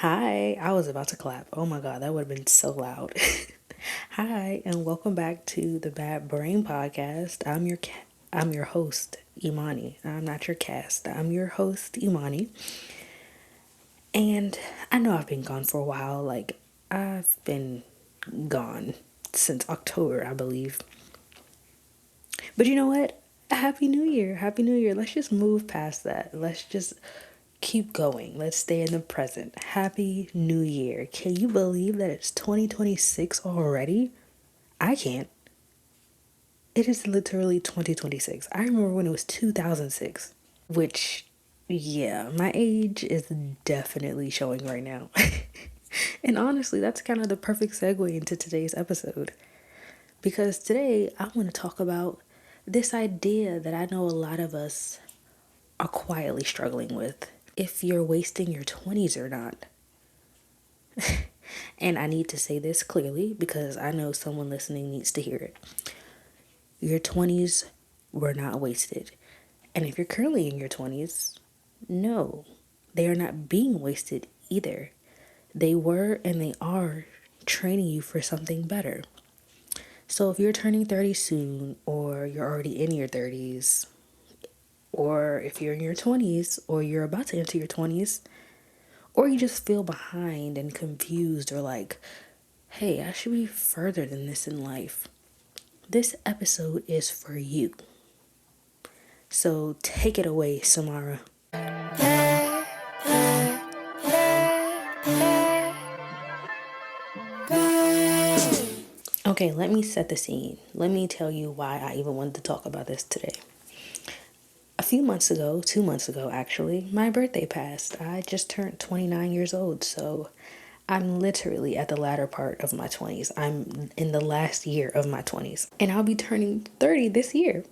Hi, I was about to clap. Oh my god, that would have been so loud. Hi, and welcome back to the Bad Brain Podcast. I'm your host, Imani. I'm not your cast. I'm your host, Imani. And I know I've been gone for a while. I've been gone since October, I believe. But you know what? Happy New Year. Happy New Year. Let's just move past that. Let's just keep going. Let's stay in the present. Happy New Year. Can you believe that it's 2026 already? I can't. It is literally 2026. I remember when it was 2006, which, yeah, my age is definitely showing right now. And honestly, that's kind of the perfect segue into today's episode. Because today I want to talk about this idea that I know a lot of us are quietly struggling with. If you're wasting your 20s or not. And I need to say this clearly because I know someone listening needs to hear it. Your 20s were not wasted. And if you're currently in your 20s, no, they are not being wasted either. They were and they are training you for something better. So if you're turning 30 soon, or you're already in your 30s, or if you're in your 20s, or you're about to enter your 20s, or you just feel behind and confused, or like, hey, I should be further than this in life, this episode is for you. So take it away, Samara. Okay, let me set the scene. Let me tell you why I even wanted to talk about this today. A few months ago, 2 months ago actually, my birthday passed. I just turned 29 years old, so I'm literally at the latter part of my 20s. I'm in the last year of my 20s, and I'll be turning 30 this year.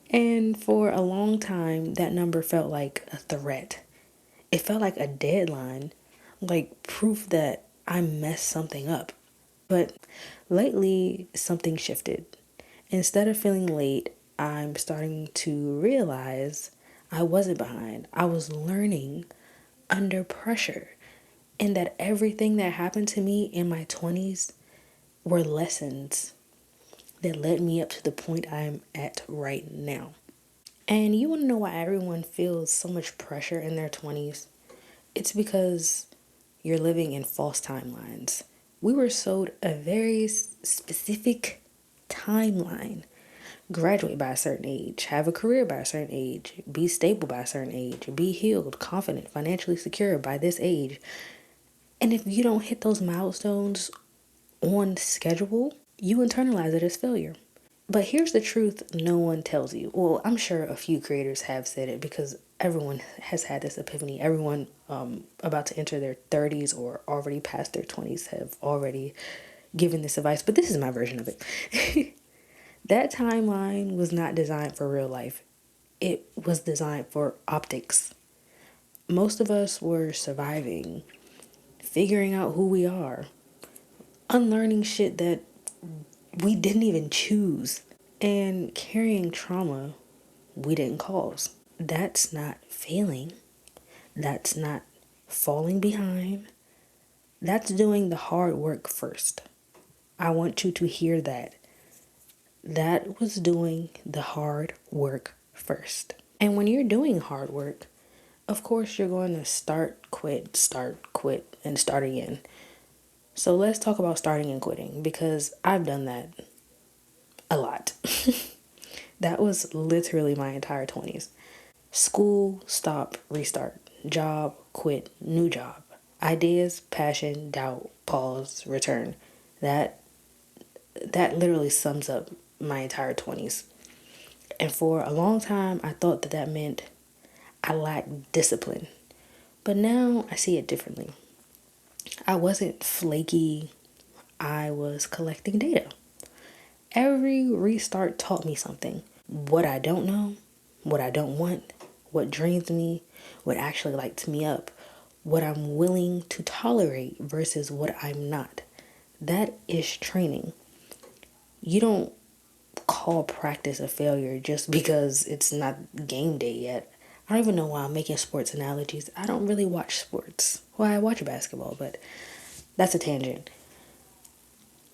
And for a long time, that number felt like a threat. It felt like a deadline, like proof that I messed something up. But lately, something shifted. Instead of feeling late, I'm starting to realize I wasn't behind. I was learning under pressure, and that everything that happened to me in my 20s were lessons that led me up to the point I'm at right now. And you want to know why everyone feels so much pressure in their 20s? It's because you're living in false timelines. We were sold a very specific timeline. Graduate by a certain age, have a career by a certain age, be stable by a certain age, be healed, confident, financially secure by this age. And if you don't hit those milestones on schedule, you internalize it as failure. But here's the truth no one tells you. Well, I'm sure a few creators have said it because everyone has had this epiphany. Everyone about to enter their 30s or already past their 20s have already given this advice. But this is my version of it. That timeline was not designed for real life, it was designed for optics. Most of us were surviving, figuring out who we are, unlearning shit that we didn't even choose, and carrying trauma we didn't cause. That's not failing. That's not falling behind. That's doing the hard work first. I want you to hear that. That was doing the hard work first. And when you're doing hard work, of course, you're going to start, quit, and start again. So let's talk about starting and quitting because I've done that a lot. That was literally my entire 20s. School, stop, restart. Job, quit, new job. Ideas, passion, doubt, pause, return. That that literally sums up my entire 20s. And for a long time, I thought that meant I lacked discipline. But now I see it differently. I wasn't flaky, I was collecting data. Every restart taught me something. What I don't know, what I don't want, what drains me, what actually lights me up, what I'm willing to tolerate versus what I'm not. That is training. You don't call practice a failure just because it's not game day yet. I don't even know why I'm making sports analogies. I don't really watch sports. Well, I watch basketball, but that's a tangent.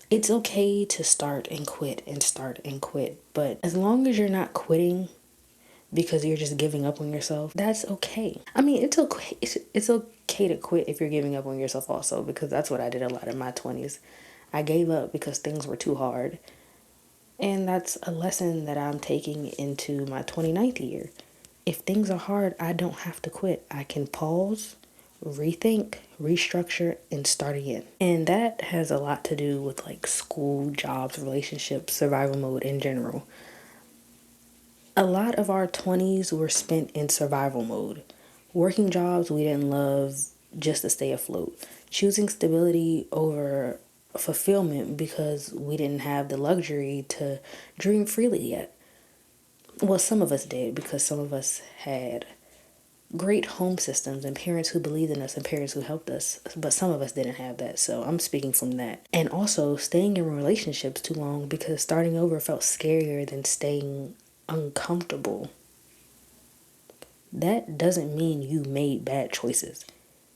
It's okay to start and quit and start and quit, but as long as you're not quitting because you're just giving up on yourself, that's okay. I mean, it's okay. It's okay to quit if you're giving up on yourself also, because that's what I did a lot in my 20s. I gave up because things were too hard. And that's a lesson that I'm taking into my 29th year. If things are hard, I don't have to quit. I can pause, rethink, restructure, and start again. And that has a lot to do with like school, jobs, relationships, survival mode in general. A lot of our 20s were spent in survival mode, working jobs we didn't love just to stay afloat, choosing stability over fulfillment because we didn't have the luxury to dream freely yet. Well, some of us did because some of us had great home systems and parents who believed in us and parents who helped us, but some of us didn't have that. So I'm speaking from that. And also staying in relationships too long because starting over felt scarier than staying uncomfortable. That doesn't mean you made bad choices.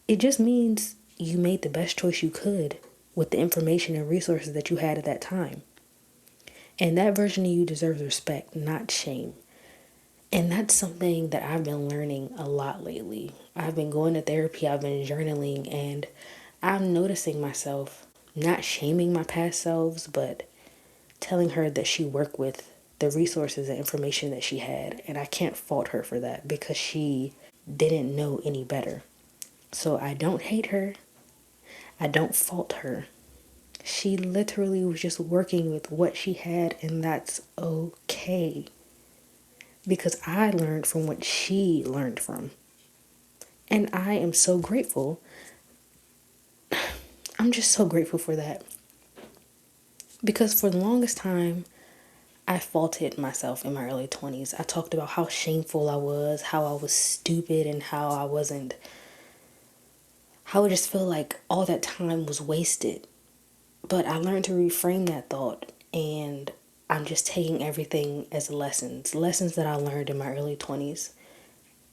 It just means you made the best choice you could with the information and resources that you had at that time. And that version of you deserves respect, not shame. And that's something that I've been learning a lot lately. I've been going to therapy, I've been journaling, and I'm noticing myself not shaming my past selves, but telling her that she worked with the resources and information that she had. And I can't fault her for that because she didn't know any better. So I don't hate her. I don't fault her. She literally was just working with what she had, and that's okay. Because I learned from what she learned from. And I am so grateful. I'm just so grateful for that. Because for the longest time, I faulted myself in my early 20s. I talked about how shameful I was, how I was stupid, and how I wasn't, how I just feel like all that time was wasted. But I learned to reframe that thought, and I'm just taking everything as lessons that I learned in my early 20s.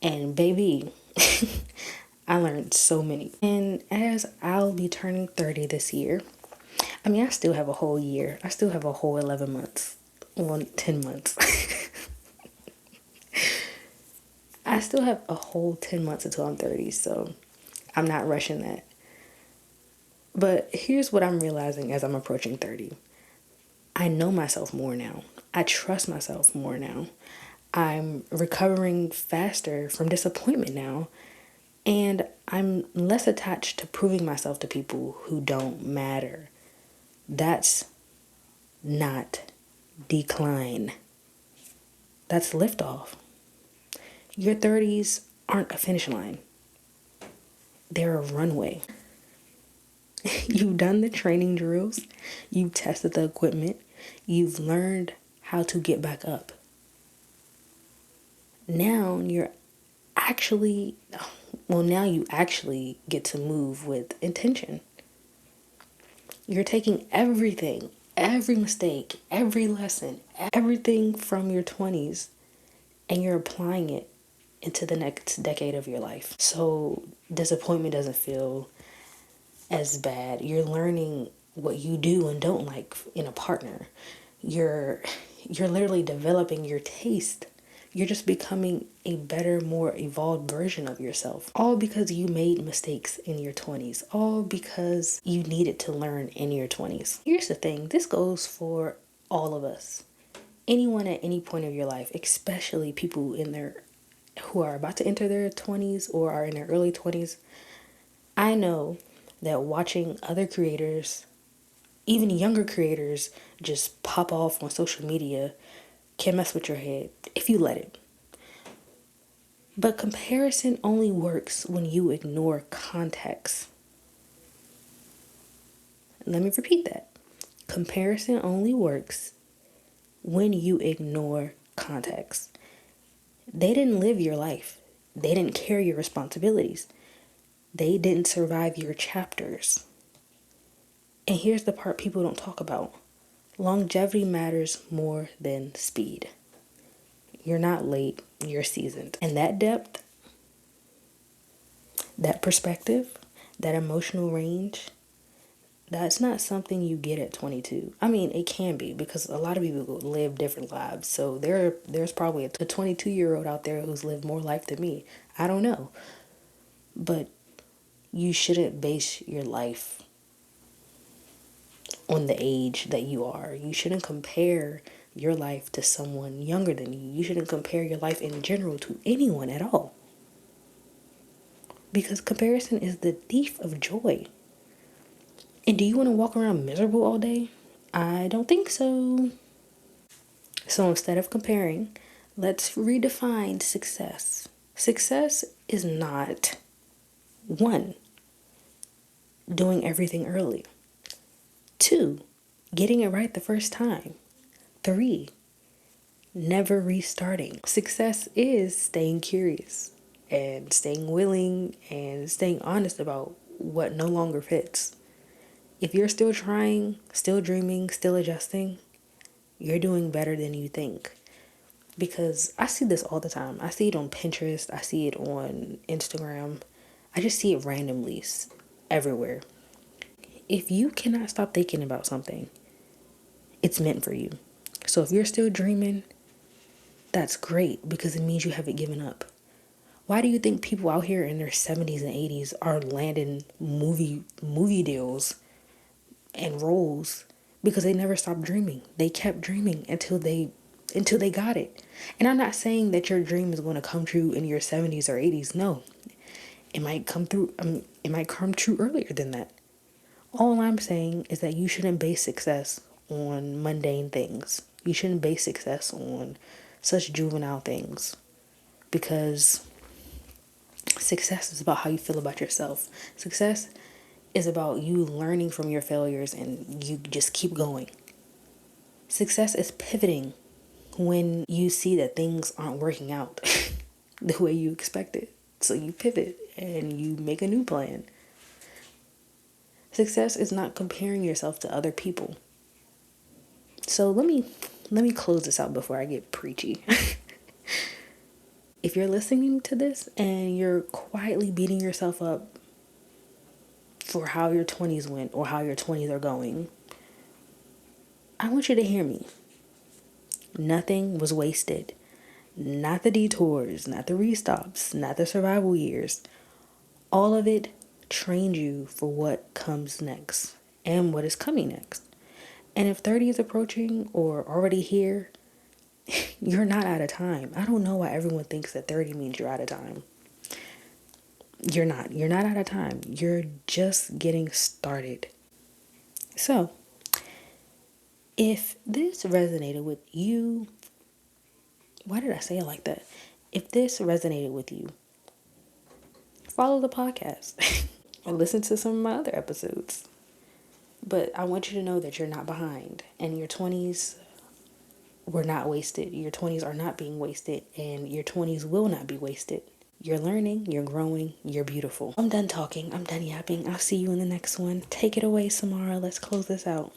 And baby, I learned so many. And as I'll be turning 30 this year, I mean, I still have a whole year. I still have a whole 11 months. Well, 10 months. I still have a whole 10 months until I'm 30, so I'm not rushing that. But here's what I'm realizing as I'm approaching 30. I know myself more now. I trust myself more now. I'm recovering faster from disappointment now. And I'm less attached to proving myself to people who don't matter. That's not decline. That's liftoff. Your 30s aren't a finish line. They're a runway. You've done the training drills. You've tested the equipment. You've learned how to get back up. Now you're actually, now you actually get to move with intention. You're taking everything, every mistake, every lesson, everything from your 20s, and you're applying it into the next decade of your life. So disappointment doesn't feel as bad. You're learning what you do and don't like in a partner. You're literally developing your taste. You're just becoming a better, more evolved version of yourself. All because you made mistakes in your 20s. All because you needed to learn in your 20s. Here's the thing. This goes for all of us. Anyone at any point of your life, especially people who are about to enter their 20s or are in their early 20s. I know that watching other creators, even younger creators, just pop off on social media can mess with your head if you let it. But comparison only works when you ignore context. Let me repeat that. Comparison only works when you ignore context. They didn't live your life. They didn't carry your responsibilities. They didn't survive your chapters. And here's the part people don't talk about. Longevity matters more than speed. You're not late. you're seasoned. And that depth, that perspective, that emotional range, that's not something you get at 22. I mean, it can be because a lot of people live different lives. So there's probably a 22-year-old out there who's lived more life than me. I don't know. But you shouldn't base your life on the age that you are. You shouldn't compare your life to someone younger than you. You shouldn't compare your life in general to anyone at all. Because comparison is the thief of joy. And do you want to walk around miserable all day? I don't think so. So instead of comparing, let's redefine success. Success is not 1, doing everything early. 2, getting it right the first time. 3, never restarting. Success is staying curious and staying willing and staying honest about what no longer fits. If you're still trying, still dreaming, still adjusting, you're doing better than you think. Because I see this all the time. I see it on Pinterest. I see it on Instagram. I just see it randomly everywhere. If you cannot stop thinking about something, it's meant for you. So if you're still dreaming, that's great because it means you haven't given up. Why do you think people out here in their 70s and 80s are landing movie deals and roles? Because they never stopped dreaming. They kept dreaming until they got it. And I'm not saying that your dream is going to come true in your 70s or 80s. No. It might come through it might come true earlier than that. All I'm saying is that you shouldn't base success on mundane things. You shouldn't base success on such juvenile things because success is about how you feel about yourself. Success is about you learning from your failures and you just keep going. Success is pivoting when you see that things aren't working out the way you expected. So you pivot and you make a new plan. Success is not comparing yourself to other people. So let me close this out before I get preachy. If you're listening to this and you're quietly beating yourself up for how your 20s went or how your 20s are going, I want you to hear me. Nothing was wasted. Not the detours, not the restops, not the survival years. All of it trained you for what comes next and what is coming next. And if 30 is approaching or already here, you're not out of time. I don't know why everyone thinks that 30 means you're out of time. You're not. You're not out of time. You're just getting started. So, if this resonated with you, why did I say it like that? If this resonated with you, follow the podcast or listen to some of my other episodes. But I want you to know that you're not behind and your 20s were not wasted. Your 20s are not being wasted and your 20s will not be wasted. You're learning, you're growing, you're beautiful. I'm done talking. I'm done yapping. I'll see you in the next one. Take it away, Samara. Let's close this out.